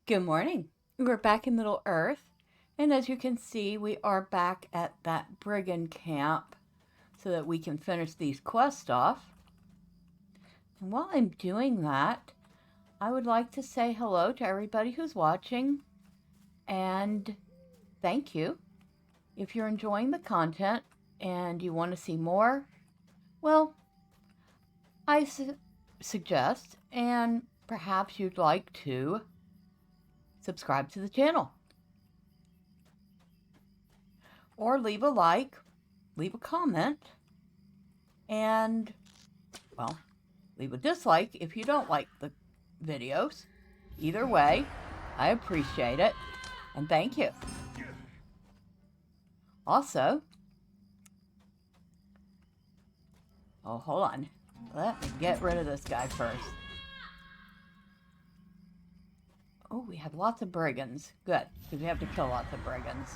Good morning. We're back in Middle Earth, and as you can see, we are back at that brigand camp so that we can finish these quests off. And while I'm doing that, I would like to say hello to everybody who's watching, and thank you. If you're enjoying the content and you want to see more, well, I suggest, and perhaps you'd like to subscribe to the channel. Or leave a like, leave a comment, and, well, leave a dislike if you don't like the videos. Either way, I appreciate it, and thank you. Also, oh, hold on. Let me get rid of this guy first. Oh, we have lots of brigands. Good, because we have to kill lots of brigands.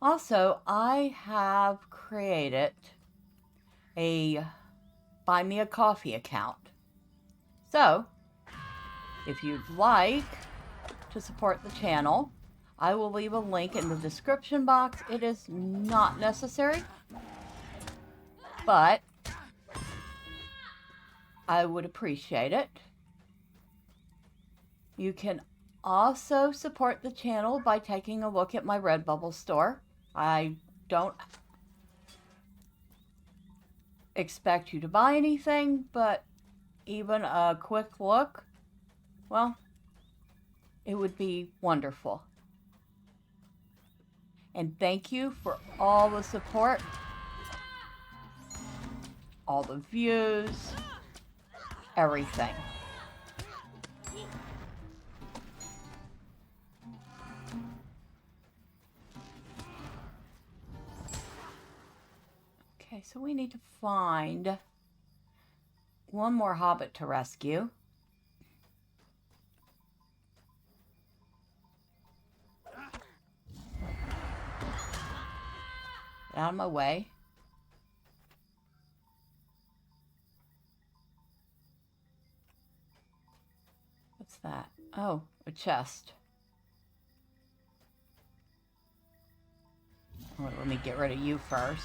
Also, I have created a Buy Me a Coffee account. So, if you'd like to support the channel, I will leave a link in the description box. It is not necessary, but I would appreciate it. You can also support the channel by taking a look at my Redbubble store. I don't expect you to buy anything, but even a quick look, well, it would be wonderful. And thank you for all the support, all the views, everything. Okay, so we need to find one more hobbit to rescue. Get out of my way. What's that? Oh, a chest. Oh, let me get rid of you first.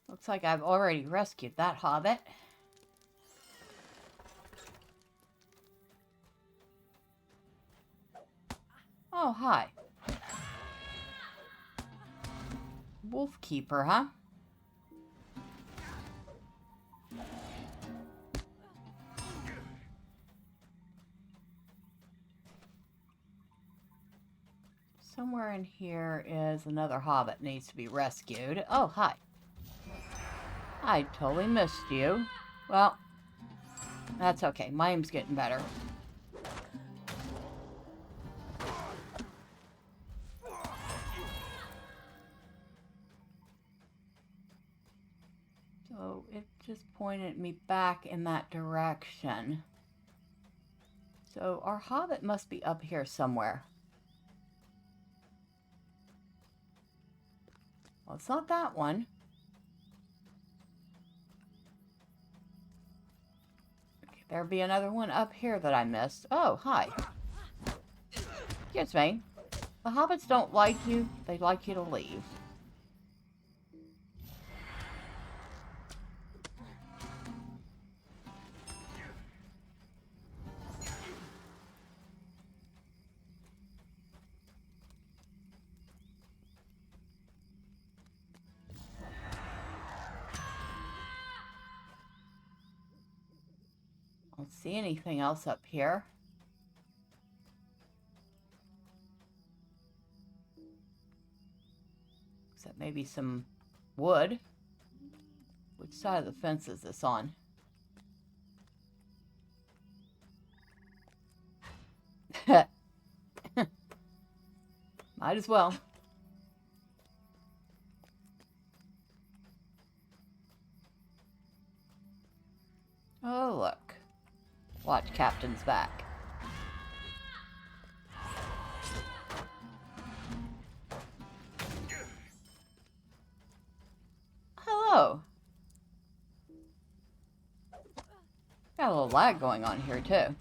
Looks like I've already rescued that hobbit. Oh, hi. Wolf Keeper, huh? Somewhere in here is another hobbit needs to be rescued. Oh, hi. I totally missed you. Well, that's okay. My aim's getting better. So it just pointed me back in that direction. So our hobbit must be up here somewhere. Well, it's not that one. Okay, there'll be another one up here that I missed. Oh, hi. Excuse me. The hobbits don't like you. They'd like you to leave. I don't see anything else up here. Except maybe some wood. Which side of the fence is this on? Might as well. Oh, look. Watch Captain's back. Hello. Got a little lag going on here, too.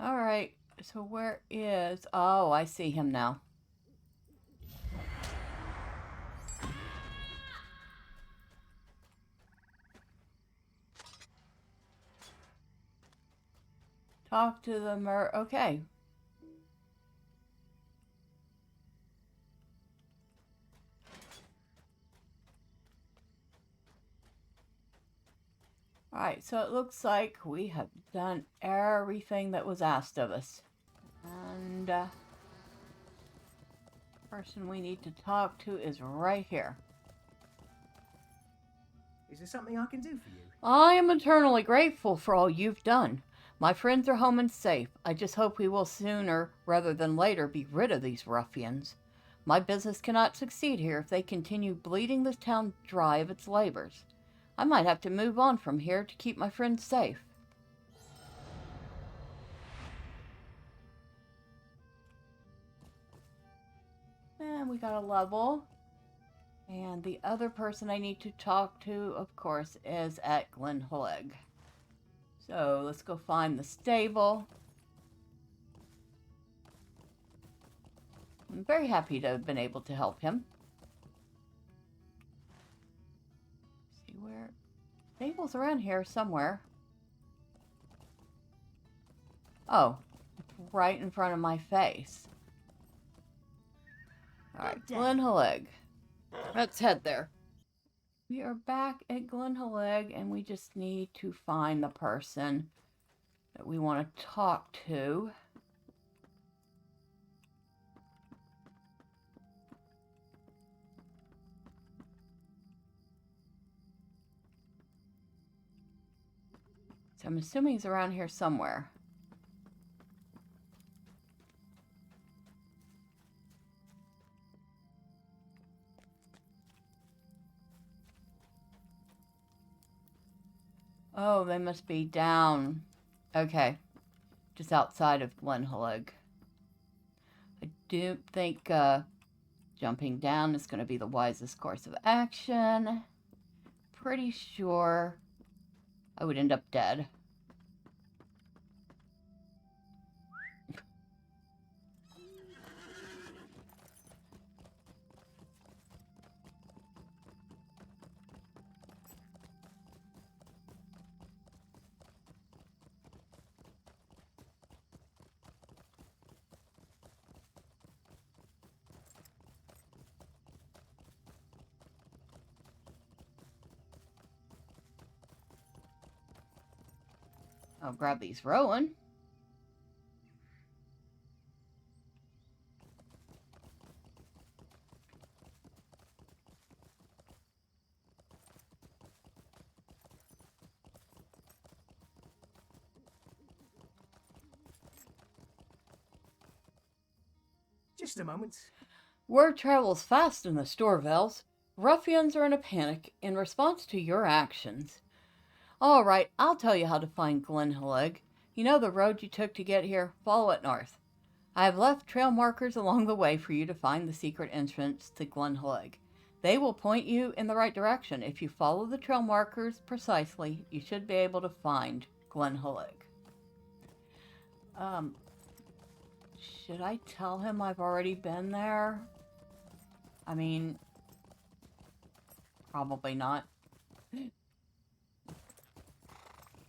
Alright, so where is... Oh, I see him now. Talk to the okay. Alright, so it looks like we have done everything that was asked of us. And the person we need to talk to is right here. Is there something I can do for you? I am eternally grateful for all you've done. My friends are home and safe. I just hope we will sooner rather than later be rid of these ruffians. My business cannot succeed here if they continue bleeding this town dry of its labors. I might have to move on from here to keep my friends safe. And we got a level. And the other person I need to talk to, of course, is at Glyn Helyg. So let's go find the stable. I'm very happy to have been able to help him. See where... Stable's around here somewhere. Oh, right in front of my face. Alright, Glyn Helyg. Let's head there. We are back at Glyn Helyg, and we just need to find the person that we want to talk to. So I'm assuming he's around here somewhere. Oh, they must be down. Okay. Just outside of Glyn Helyg. I don't think jumping down is going to be the wisest course of action. Pretty sure I would end up dead. I'll grab these rolling. Just a moment. Word travels fast in the Storvales. Ruffians are in a panic in response to your actions. All right, I'll tell you how to find Glyn Helyg. You know the road you took to get here? Follow it north. I have left trail markers along the way for you to find the secret entrance to Glyn Helyg. They will point you in the right direction. If you follow the trail markers precisely, you should be able to find Glyn Helyg. Should I tell him I've already been there? I mean, probably not.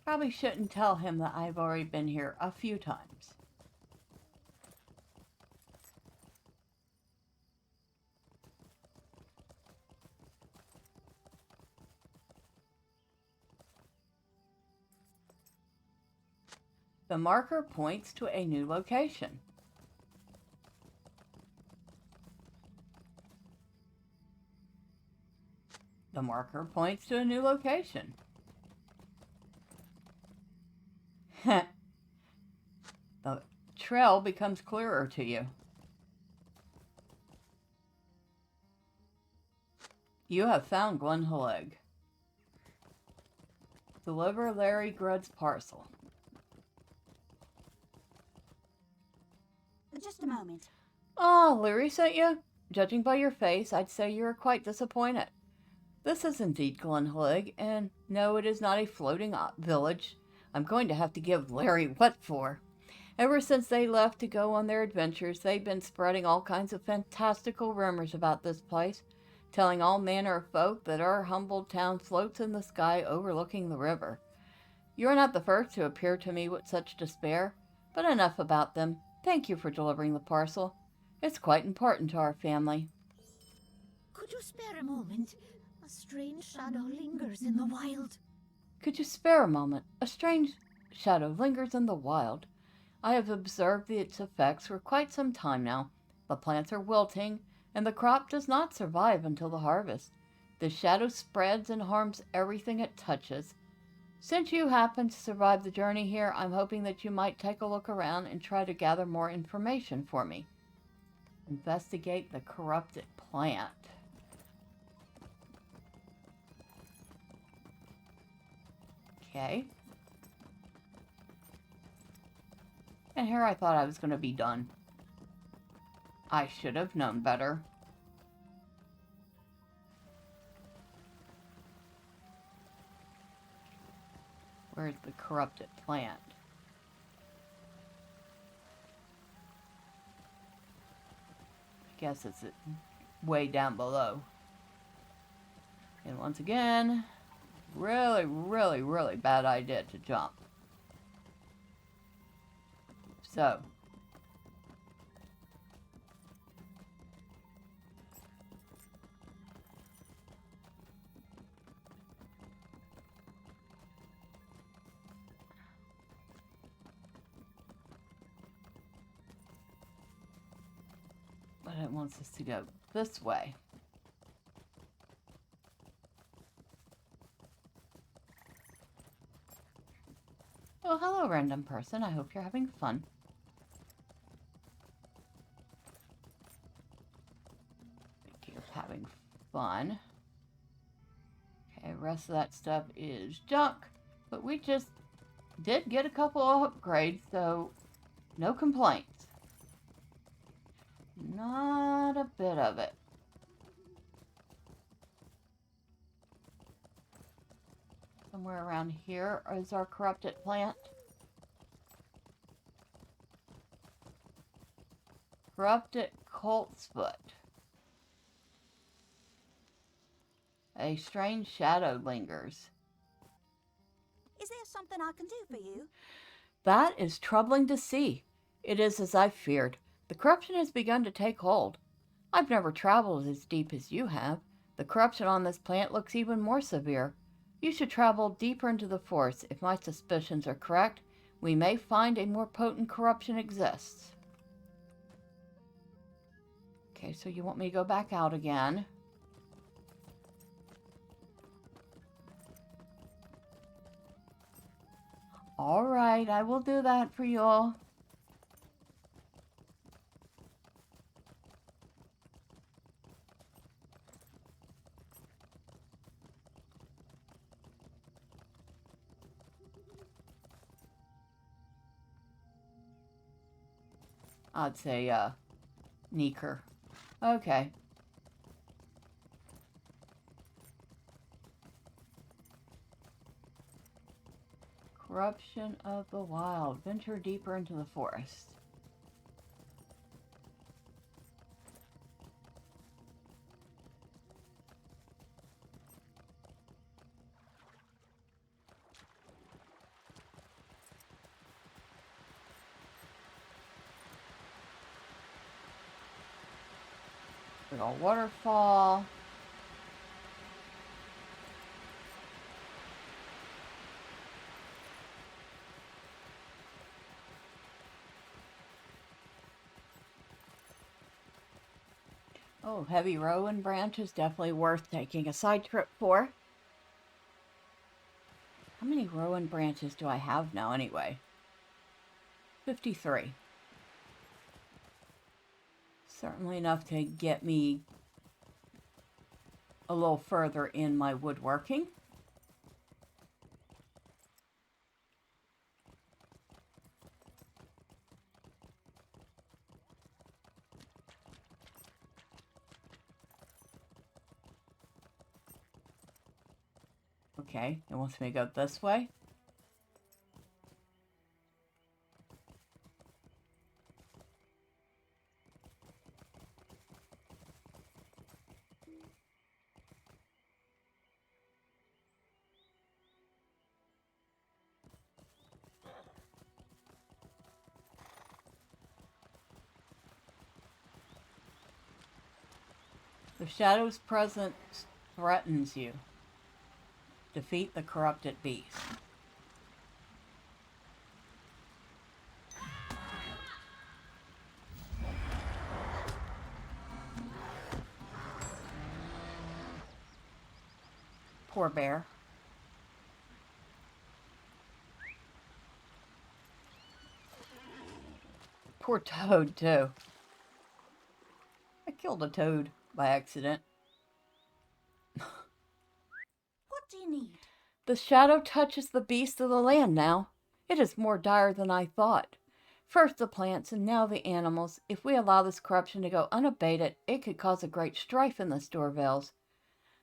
Probably shouldn't tell him that I've already been here a few times. The marker points to a new location. The marker points to a new location. The trail becomes clearer to you. You have found Glyn Helyg. Deliver Larry Grudd's parcel. Just a moment. Oh, Larry sent you? Judging by your face, I'd say you are quite disappointed. This is indeed Glyn Helyg, and no, it is not a floating village. I'm going to have to give Larry what for. Ever since they left to go on their adventures, they've been spreading all kinds of fantastical rumors about this place, telling all manner of folk that our humble town floats in the sky overlooking the river. You're not the first to appear to me with such despair, but enough about them. Thank you for delivering the parcel. It's quite important to our family. Could you spare a moment? A strange shadow lingers in the wild. Could you spare a moment? A strange shadow lingers in the wild. I have observed its effects for quite some time now. The plants are wilting, and the crop does not survive until the harvest. The shadow spreads and harms everything it touches. Since you happen to survive the journey here, I'm hoping that you might take a look around and try to gather more information for me. Investigate the corrupted plant. Okay. And here I thought I was going to be done. I should have known better. Where's the corrupted plant? I guess it's way down below. And once again, really, really, really bad idea to jump. So. But it wants us to go this way. Oh, hello, random person. I hope you're having fun. Thank you for having fun. Okay, rest of that stuff is junk. But we just did get a couple of upgrades, so no complaints. Not a bit of it. Somewhere around here is our corrupted plant. Corrupted colt's foot. A strange shadow lingers. Is there something I can do for you? That is troubling to see. It is as I feared. The corruption has begun to take hold. I've never traveled as deep as you have. The corruption on this plant looks even more severe. You should travel deeper into the forest. If my suspicions are correct, we may find a more potent corruption exists. Okay, so you want me to go back out again. All right, I will do that for you all. I'd say, Neeker. Okay. Corruption of the wild. Venture deeper into the forest. Big old waterfall. Oh, heavy rowan branch is definitely worth taking a side trip for. How many rowan branches do I have now anyway? 53. Certainly enough to get me a little further in my woodworking. Okay, it wants me to go this way. The shadow's presence threatens you. Defeat the corrupted beast. Poor bear. Poor toad, too. I killed a toad by accident. What do you need? The shadow touches the beast of the land now. It is more dire than I thought. First the plants and now the animals. If we allow this corruption to go unabated, it could cause a great strife in the Storvales.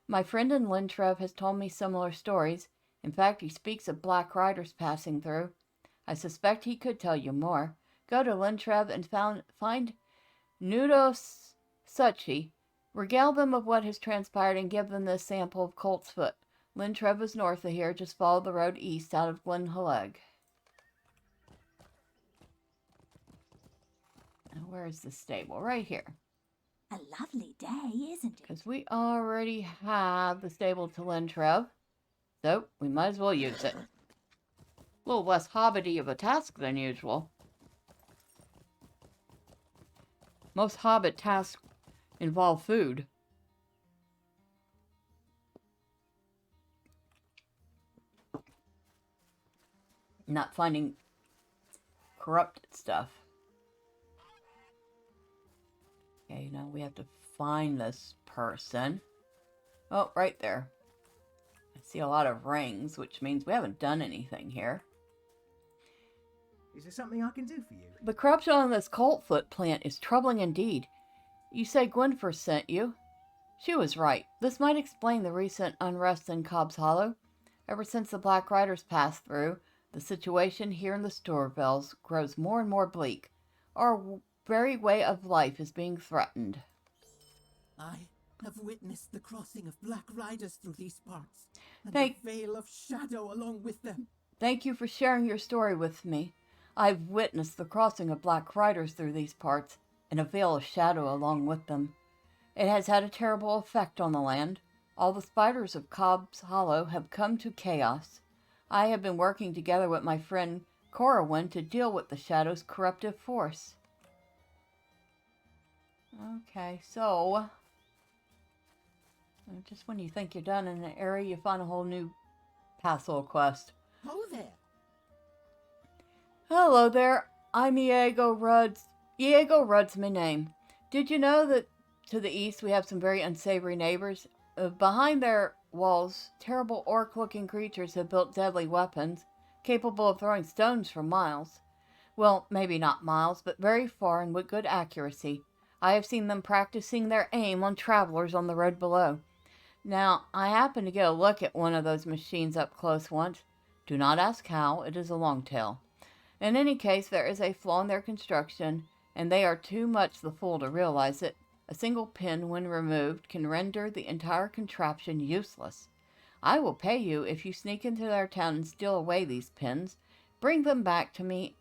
My friend in Lintrev has told me similar stories. In fact, he speaks of black riders passing through. I suspect he could tell you more. Go to Lintrev and find Nudo Suchi. Regale them of what has transpired and give them this sample of colt's foot. Lintrev is north of here. Just follow the road east out of Glyn Helyg. Now, where is the stable? Right here. A lovely day, isn't it? Because we already have the stable to Lintrev. So, we might as well use it. A little less hobbity of a task than usual. Most hobbit tasks involve food. Not finding corrupted stuff. Okay, now we have to find this person. Oh, right there. I see a lot of rings, which means we haven't done anything here. Is there something I can do for you? The corruption on this coltfoot plant is troubling indeed. You say Gwynfor sent you? She was right. This might explain the recent unrest in Cobb's Hollow. Ever since the Black Riders passed through, the situation here in the Storvales grows more and more bleak. Our very way of life is being threatened. I have witnessed the crossing of Black Riders through these parts, and the veil of shadow along with them. Thank you for sharing your story with me. I've witnessed the crossing of Black Riders through these parts, and a veil of shadow along with them. It has had a terrible effect on the land. All the spiders of Cobb's Hollow have come to chaos. I have been working together with my friend Corwin to deal with the shadow's corruptive force. Okay, so just when you think you're done in an area, you find a whole new pastoral quest. Ho there! Hello there, I'm Iago Rudd's. Iago Rudd's my name. Did you know that to the east we have some very unsavory neighbors? Behind their walls, terrible orc-looking creatures have built deadly weapons, capable of throwing stones for miles. Well, maybe not miles, but very far and with good accuracy. I have seen them practicing their aim on travelers on the road below. Now, I happened to get a look at one of those machines up close once. Do not ask how, it is a long tale. In any case, there is a flaw in their construction, and they are too much the fool to realize it. A single pin, when removed, can render the entire contraption useless. I will pay you if you sneak into their town and steal away these pins. Bring them back to me,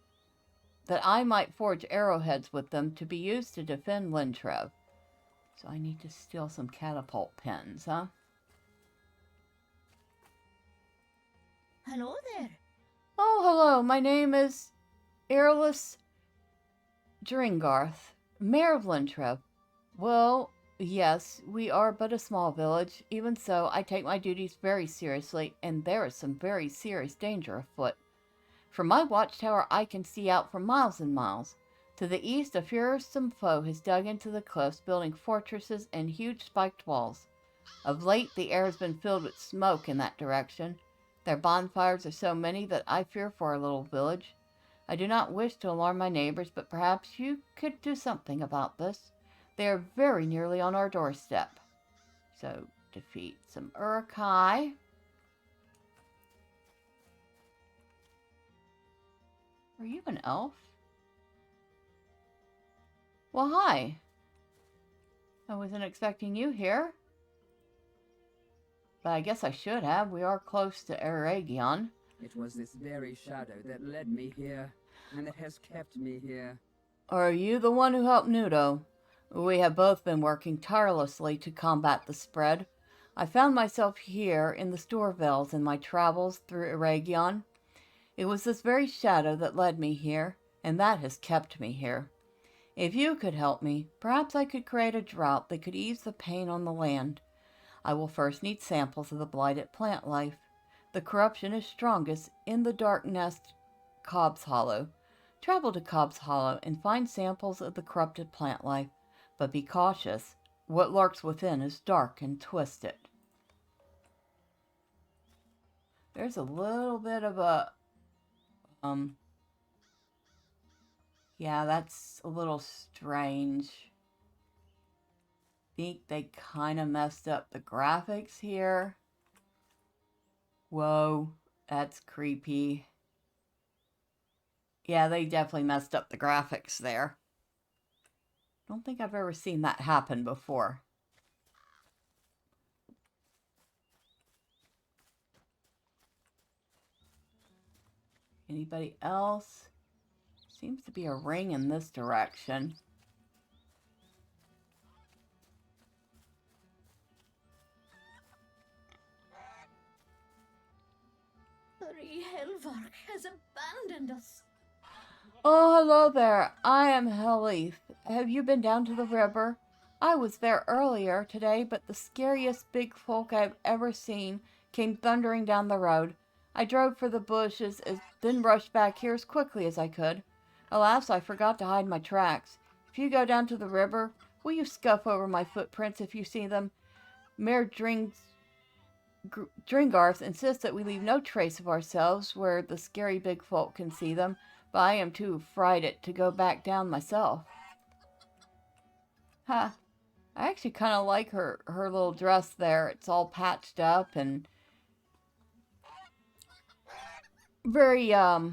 that I might forge arrowheads with them to be used to defend Lintrev. So I need to steal some catapult pins, huh? Hello there. Oh, hello. My name is Airless Dringarth, Mayor of Lintrev. Well, Yes, we are but a small village. Even so, I take my duties very seriously, and there is some very serious danger afoot. From my watchtower I can see out for miles and miles. To the east, a fearsome foe has dug into the cliffs, building fortresses and huge spiked walls. Of late, the air has been filled with smoke in that direction. Their bonfires are so many that I fear for our little village. I do not wish to alarm my neighbors, but perhaps you could do something about this. They are very nearly on our doorstep. So, defeat some Urukai. Are you an elf? Well, hi. I wasn't expecting you here. But I guess I should have. We are close to Eregion. It was this very shadow that led me here, and that has kept me here. Are you the one who helped Nudo? We have both been working tirelessly to combat the spread. I found myself here in the Storvales in my travels through Eregion. It was this very shadow that led me here, and that has kept me here. If you could help me, perhaps I could create a drought that could ease the pain on the land. I will first need samples of the blighted plant life. The corruption is strongest in the dark nest Cobb's Hollow. Travel to Cobb's Hollow and find samples of the corrupted plant life, but be cautious. What lurks within is dark and twisted. There's a little bit of a yeah, that's a little strange. Think they kind of messed up the graphics here. Whoa, that's creepy. Yeah, they definitely messed up the graphics there. Don't think I've ever seen that happen before. Anybody else? Seems to be a ring in this direction. Helvark has abandoned us. Oh, hello there. I am Helith. Have you been down to the river? I was there earlier today, but the scariest big folk I've ever seen came thundering down the road. I drove for the bushes, then rushed back here as quickly as I could. Alas, I forgot to hide my tracks. If you go down to the river, will you scuff over my footprints if you see them? Mayor Dringarth insists that we leave no trace of ourselves where the scary big folk can see them, but I am too frightened to go back down myself. Huh. I actually kind of like her little dress there. It's all patched up and very, yeah,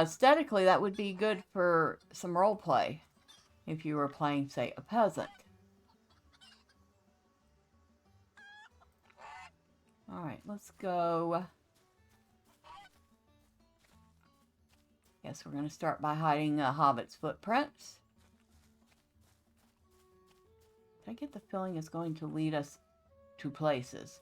aesthetically that would be good for some roleplay if you were playing, say, a peasant. Alright, let's go. Guess we're going to start by hiding Hobbit's footprints. I get the feeling it's going to lead us to places.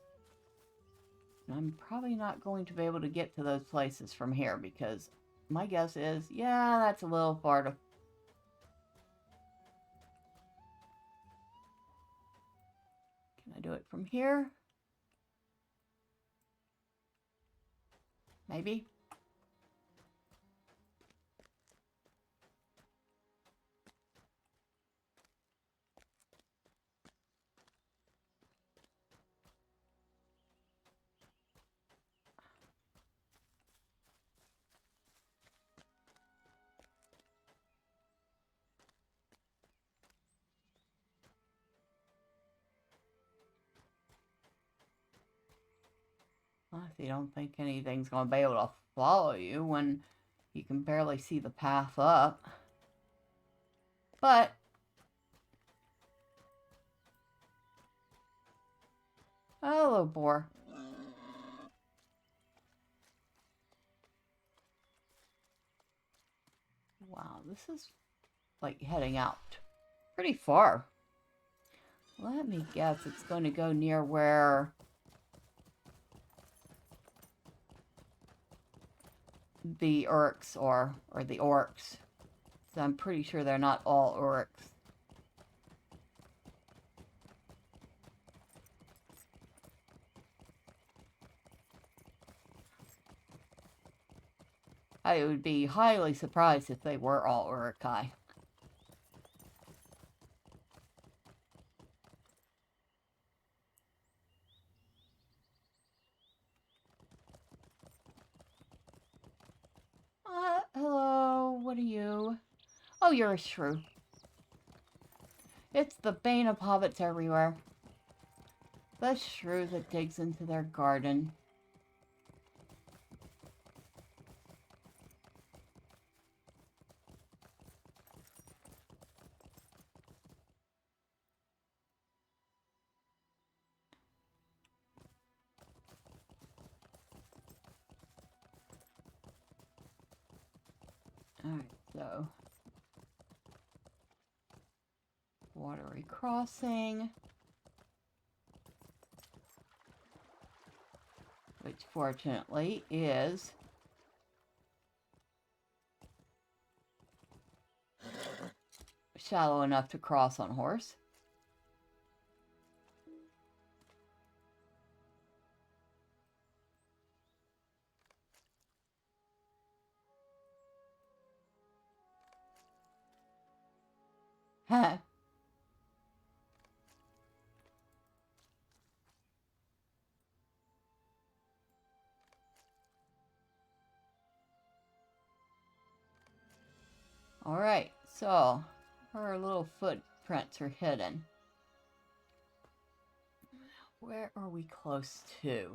And I'm probably not going to be able to get to those places from here because my guess is, yeah, that's a little far to... Can I do it from here? Maybe? If you don't think anything's going to be able to follow you when you can barely see the path up. But hello, boar. Wow, this is like heading out pretty far. Let me guess, it's going to go near where the Urks are, or the orcs. So I'm pretty sure they're not all orcs. I would be highly surprised if they were all Urukai. Hello, what are you? Oh, you're a shrew. It's the bane of hobbits everywhere. The shrew that digs into their garden. Alright, so watery crossing, which fortunately is shallow enough to cross on horse. Huh. Alright, so her little footprints are hidden. Where are we close to?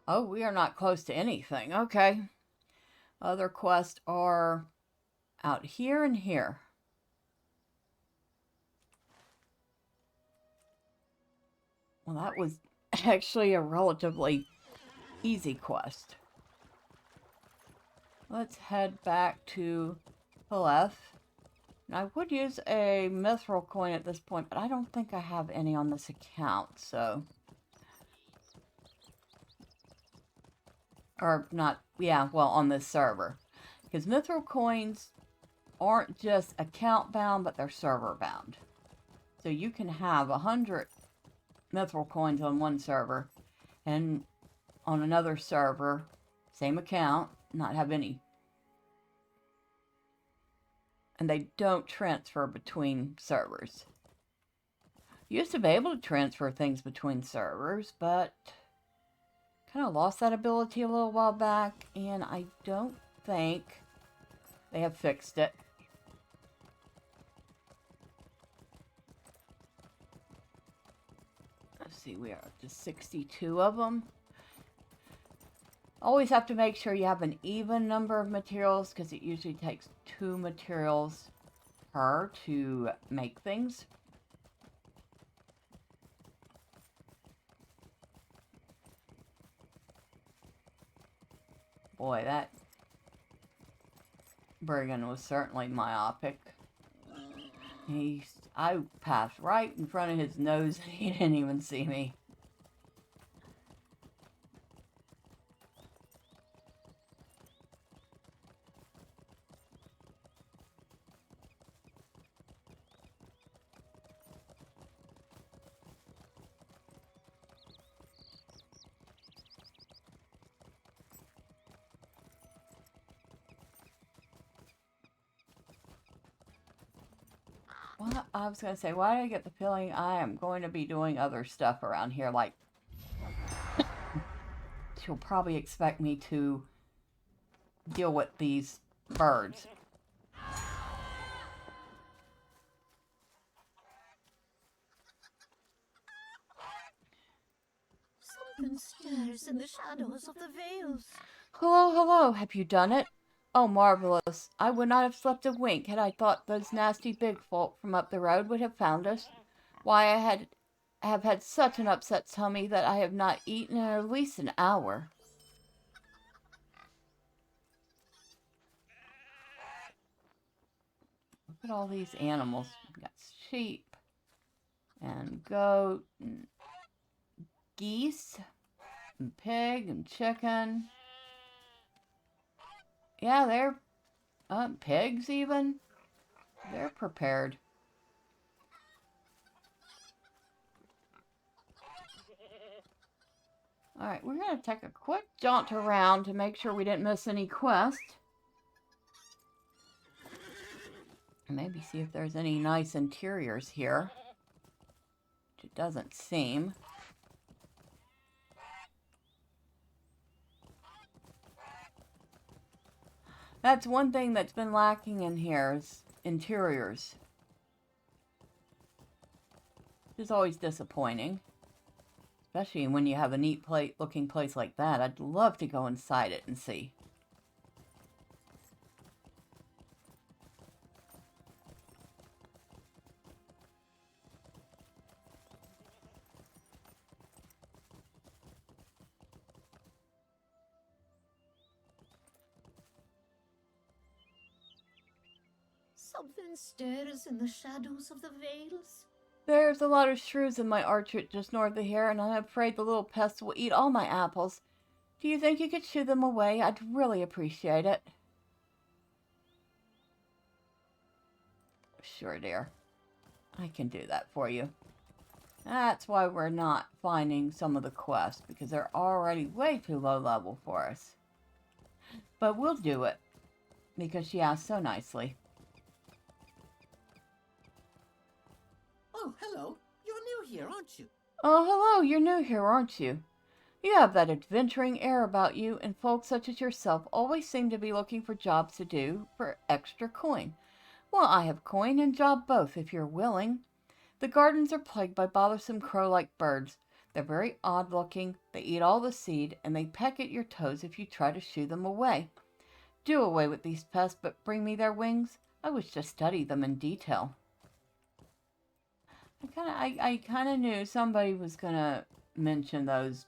Oh, we are not close to anything. Okay. Other quests are out here and here. Well, that was actually a relatively easy quest. Let's head back to Halef. And I would use a mithril coin at this point, but I don't think I have any on this account, so... Or not, yeah, well, on this server. Because mithril coins aren't just account bound, but they're server bound. So you can have 100 mithril coins on one server, and on another server, same account, not have any. And they don't transfer between servers. You used to be able to transfer things between servers, but kind of lost that ability a little while back, and I don't think they have fixed it. Let's see, we are up to 62 of them. Always have to make sure you have an even number of materials, because it usually takes 2 materials per to make things. Boy, that brigand was certainly myopic. I passed right in front of his nose and he didn't even see me. Well, I was going to say, why did I get the feeling I am going to be doing other stuff around here? Like, she'll probably expect me to deal with these birds. Something stirs in the shadows of the veils. Hello, hello, have you done it? Oh, marvelous. I would not have slept a wink had I thought those nasty big folk from up the road would have found us. Why, I have had such an upset tummy that I have not eaten in at least an hour. Look at all these animals. We've got sheep and goat and geese and pig and chicken. Yeah, they're pigs even. They're prepared. Alright, we're going to take a quick jaunt around to make sure we didn't miss any quests. Maybe see if there's any nice interiors here. Which it doesn't seem. That's one thing that's been lacking in here is interiors. Which is always disappointing. Especially when you have a neat looking place like that. I'd love to go inside it and see. Something stirs in the shadows of the vales. There's a lot of shrews in my orchard just north of here, and I'm afraid the little pests will eat all my apples. Do you think you could shoo them away? I'd really appreciate it. Sure, dear. I can do that for you. That's why we're not finding some of the quests, because they're already way too low level for us. But we'll do it, because she asked so nicely. Oh, hello. You're new here, aren't you? Oh, hello, you're new here, aren't you? You have that adventuring air about you, and folks such as yourself always seem to be looking for jobs to do for extra coin. Well, I have coin and job both, if you're willing. The gardens are plagued by bothersome crow-like birds. They're very odd-looking, they eat all the seed, and they peck at your toes if you try to shoo them away. Do away with these pests, but bring me their wings. I wish to study them in detail. I kind of knew somebody was going to mention those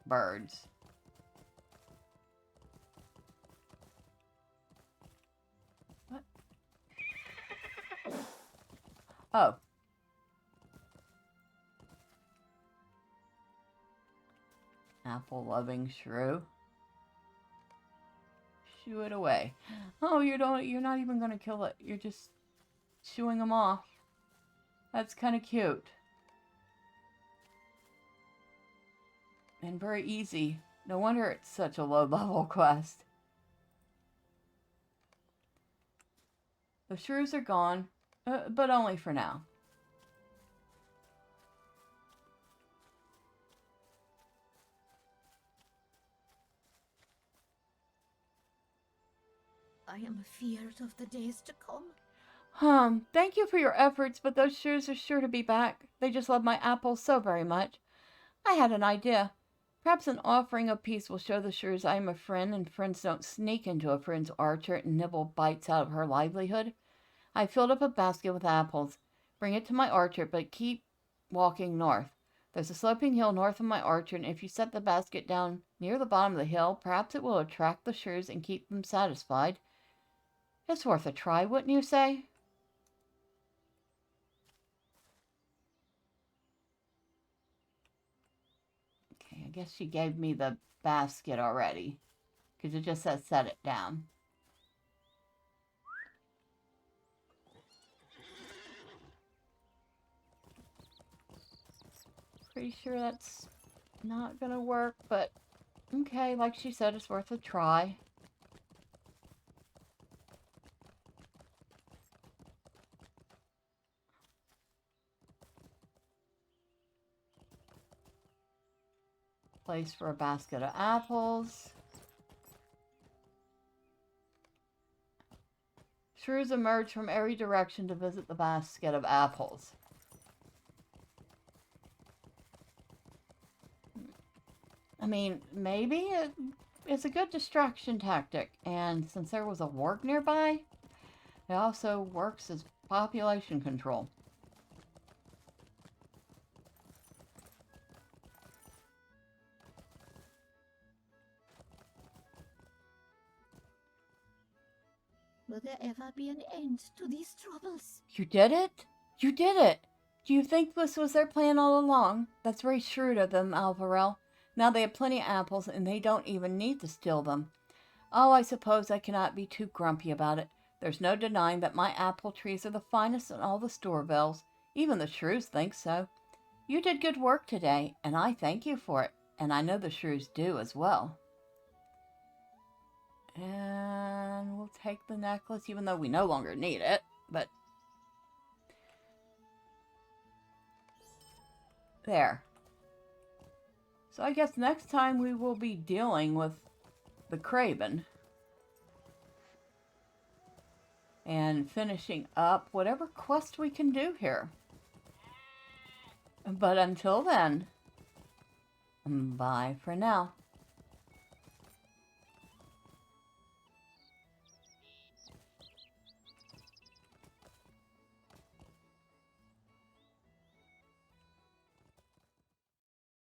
birds. What? Oh. Apple-loving shrew. Shoo it away. Oh, you're not even going to kill it. You're just shooing them off. That's kind of cute. And very easy. No wonder it's such a low-level quest. The shrews are gone, but only for now. I am afeard of the days to come. Thank you for your efforts, but those shrews are sure to be back. They just love my apples so very much. I had an idea. Perhaps an offering of peace will show the shrews I am a friend, and friends don't sneak into a friend's orchard and nibble bites out of her livelihood. I filled up a basket with apples. Bring it to my orchard, but keep walking north. There's a sloping hill north of my orchard, and if you set the basket down near the bottom of the hill, perhaps it will attract the shrews and keep them satisfied. It's worth a try, wouldn't you say? I guess she gave me the basket already, because it just says set it down. Pretty sure that's not gonna work, but okay, like she said, it's worth a try. Place for a basket of apples. Shrews emerge from every direction to visit the basket of apples. I mean, maybe it's a good distraction tactic, and since there was a work nearby, it also works as population control. Will there ever be an end to these troubles? You did it? You did it! Do you think this was their plan all along? That's very shrewd of them, Alvarell. Now they have plenty of apples, and they don't even need to steal them. Oh, I suppose I cannot be too grumpy about it. There's no denying that my apple trees are the finest in all the Storvilles. Even the shrews think so. You did good work today, and I thank you for it. And I know the shrews do as well. And we'll take the necklace, even though we no longer need it. But there. So I guess next time we will be dealing with the Craven. And finishing up whatever quest we can do here. But until then, bye for now.